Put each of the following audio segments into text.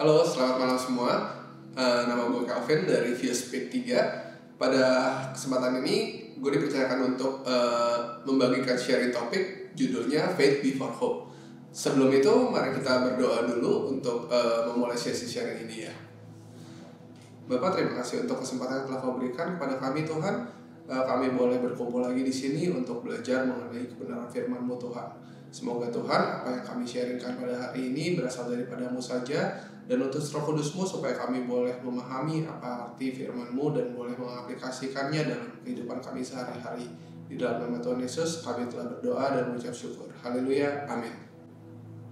Halo, selamat malam semua. Nama gue Calvin dari Viewspeed 3. Pada kesempatan ini, gue dipercayakan untuk membagikan sharing topik judulnya Faith Before Hope. Sebelum itu, mari kita berdoa dulu untuk memulai sesi sharing ini ya. Bapak, terima kasih untuk kesempatan yang telah Kau berikan kepada kami Tuhan. Kami boleh berkumpul lagi di sini untuk belajar mengenai kebenaran firman-Mu Tuhan. Semoga Tuhan, apa yang kami sharingkan pada hari ini berasal daripada-Mu saja, dan utus Roh Kudus-Mu supaya kami boleh memahami apa arti firman-Mu dan boleh mengaplikasikannya dalam kehidupan kami sehari-hari. Di dalam nama Tuhan Yesus, kami telah berdoa dan mengucap syukur. Haleluya, amin.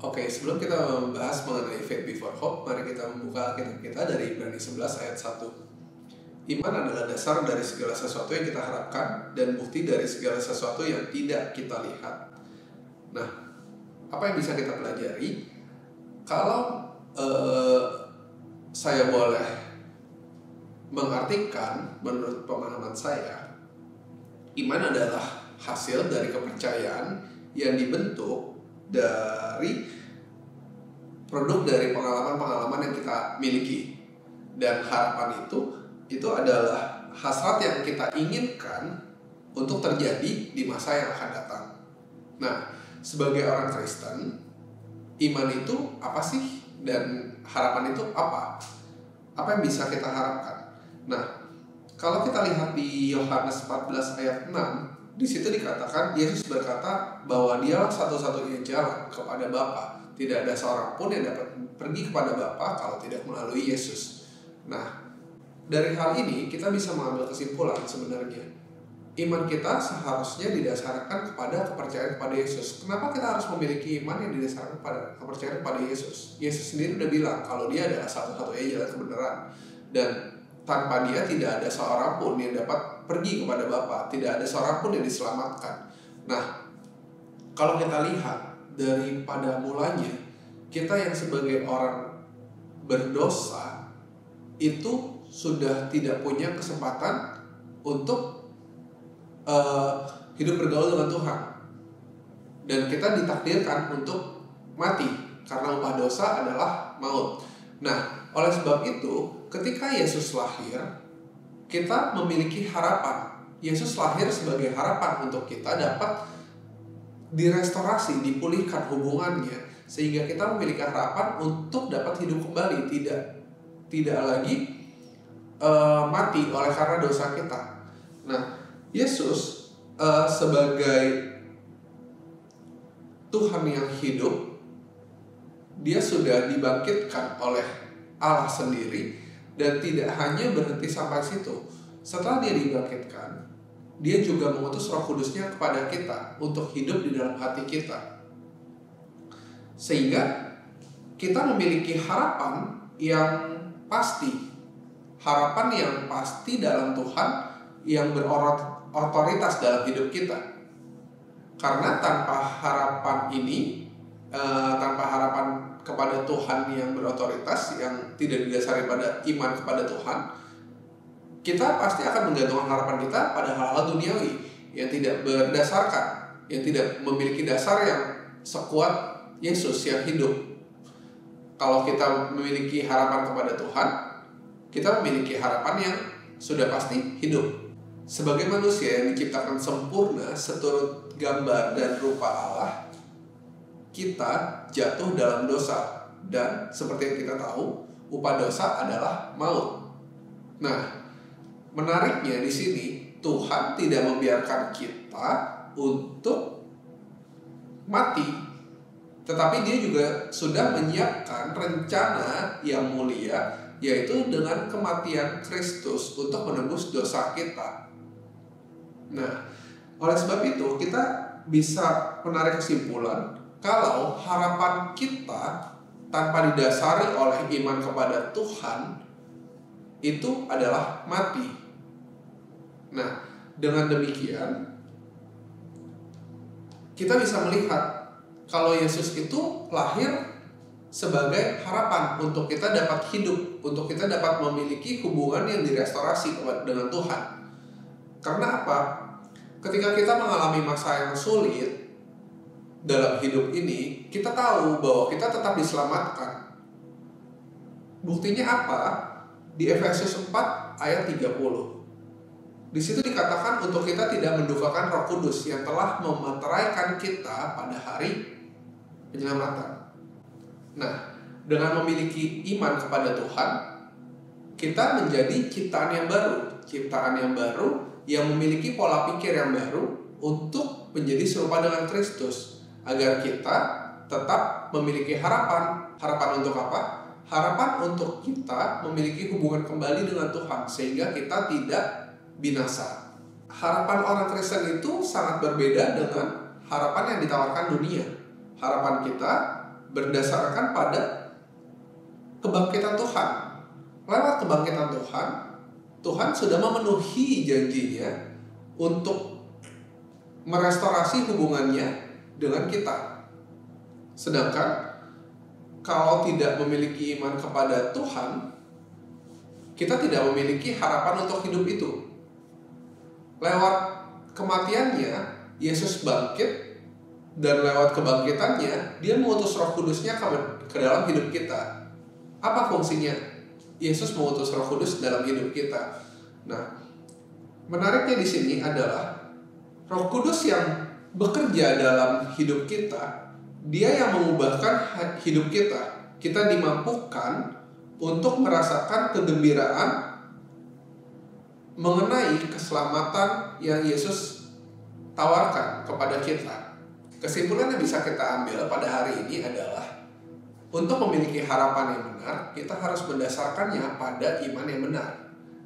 Oke, sebelum kita membahas mengenai Faith Before Hope, mari kita membuka kitab kita dari Ibrani 11 ayat 1. Iman adalah dasar dari segala sesuatu yang kita harapkan dan bukti dari segala sesuatu yang tidak kita lihat. Nah, apa yang bisa kita pelajari? Kalau saya boleh mengartikan menurut pemahaman saya, iman adalah hasil dari kepercayaan yang dibentuk dari produk dari pengalaman-pengalaman yang kita miliki. Dan harapan itu adalah hasrat yang kita inginkan untuk terjadi di masa yang akan datang. Nah, sebagai orang Kristen, iman itu apa sih? Dan harapan itu apa? Apa yang bisa kita harapkan? Nah, kalau kita lihat di Yohanes 14 ayat 6, di situ dikatakan Yesus berkata bahwa Dialah satu-satunya jalan kepada Bapa. Tidak ada seorang pun yang dapat pergi kepada Bapa kalau tidak melalui Yesus. Nah, dari hal ini kita bisa mengambil kesimpulan sebenarnya iman kita seharusnya didasarkan kepada kepercayaan kepada Yesus. Kenapa kita harus memiliki iman yang didasarkan pada kepercayaan kepada Yesus? Yesus sendiri udah bilang kalau Dia adalah satu-satunya jalan kebenaran, dan tanpa Dia tidak ada seorang pun yang dapat pergi kepada Bapa, tidak ada seorang pun yang diselamatkan. Nah, kalau kita lihat daripada mulanya, kita yang sebagai orang berdosa itu sudah tidak punya kesempatan untuk hidup bergaul dengan Tuhan, dan kita ditakdirkan untuk mati karena upah dosa adalah maut. Nah, oleh sebab itu, ketika Yesus lahir, kita memiliki harapan. Yesus lahir sebagai harapan untuk kita dapat direstorasi, dipulihkan hubungannya, sehingga kita memiliki harapan untuk dapat hidup kembali, tidak lagi mati oleh karena dosa kita. Nah, Yesus sebagai Tuhan yang hidup, Dia sudah dibangkitkan oleh Allah sendiri, dan tidak hanya berhenti sampai situ. Setelah Dia dibangkitkan, Dia juga mengutus Roh Kudus-Nya kepada kita untuk hidup di dalam hati kita, sehingga kita memiliki harapan yang pasti. Harapan yang pasti dalam Tuhan yang berotoritas dalam hidup kita. Karena tanpa harapan ini, tanpa harapan kepada Tuhan yang berotoritas, yang tidak didasari pada iman kepada Tuhan, kita pasti akan menggantungkan harapan kita pada hal-hal duniawi yang tidak berdasarkan, yang tidak memiliki dasar yang sekuat Yesus yang hidup. Kalau kita memiliki harapan kepada Tuhan, kita memiliki harapan yang sudah pasti hidup. Sebagai manusia yang diciptakan sempurna seturut gambar dan rupa Allah, kita jatuh dalam dosa, dan seperti yang kita tahu, upah dosa adalah maut. Nah, menariknya di sini, Tuhan tidak membiarkan kita untuk mati, tetapi Dia juga sudah menyiapkan rencana yang mulia, yaitu dengan kematian Kristus untuk menebus dosa kita. Nah, oleh sebab itu kita bisa menarik kesimpulan kalau harapan kita tanpa didasari oleh iman kepada Tuhan itu adalah mati. Nah, dengan demikian kita bisa melihat kalau Yesus itu lahir sebagai harapan untuk kita dapat hidup, untuk kita dapat memiliki hubungan yang direstorasi dengan Tuhan. Karena apa? Ketika kita mengalami masa yang sulit dalam hidup ini, kita tahu bahwa kita tetap diselamatkan. Buktinya apa? Di Efesus 4 ayat 30. Di situ dikatakan untuk kita tidak mendukakan Roh Kudus yang telah memeteraikan kita pada hari penyelamatan. Nah, dengan memiliki iman kepada Tuhan, kita menjadi ciptaan yang baru. Ciptaan yang baru yang memiliki pola pikir yang baru untuk menjadi serupa dengan Kristus. Agar kita tetap memiliki harapan. Harapan untuk apa? Harapan untuk kita memiliki hubungan kembali dengan Tuhan sehingga kita tidak binasa. Harapan orang Kristen itu sangat berbeda dengan harapan yang ditawarkan dunia. Harapan kita berdasarkan pada kebangkitan Tuhan. Lewat kebangkitan Tuhan, Tuhan sudah memenuhi janjinya untuk merestorasi hubungannya dengan kita. Sedangkan kalau tidak memiliki iman kepada Tuhan, kita tidak memiliki harapan untuk hidup itu. Lewat kematiannya, Yesus bangkit, dan lewat kebangkitannya, dia mengutus Roh Kudusnya ke dalam hidup kita. Apa fungsinya? Yesus mengutus Roh Kudus dalam hidup kita. Nah, menariknya di sini adalah Roh Kudus yang bekerja dalam hidup kita, dia yang mengubahkan hidup kita. Kita dimampukan untuk merasakan kegembiraan mengenai keselamatan yang Yesus tawarkan kepada kita. Kesimpulan yang bisa kita ambil pada hari ini adalah untuk memiliki harapan yang benar, kita harus mendasarkannya pada iman yang benar.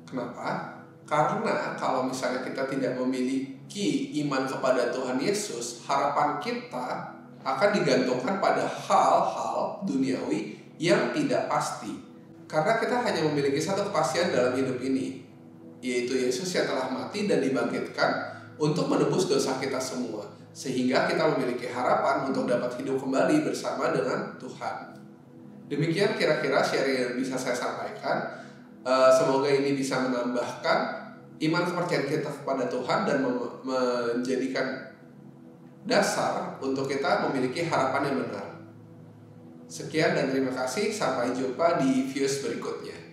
Kenapa? Karena kalau misalnya kita tidak memiliki iman kepada Tuhan Yesus, harapan kita akan digantungkan pada hal-hal duniawi yang tidak pasti. Karena kita hanya memiliki satu kepastian dalam hidup ini, yaitu Yesus yang telah mati dan dibangkitkan untuk menebus dosa kita semua. Sehingga kita memiliki harapan untuk dapat hidup kembali bersama dengan Tuhan. Demikian kira-kira sharing yang bisa saya sampaikan. Semoga ini bisa menambahkan iman kepercayaan kita kepada Tuhan dan menjadikan dasar untuk kita memiliki harapan yang benar. Sekian dan terima kasih. Sampai jumpa di views berikutnya.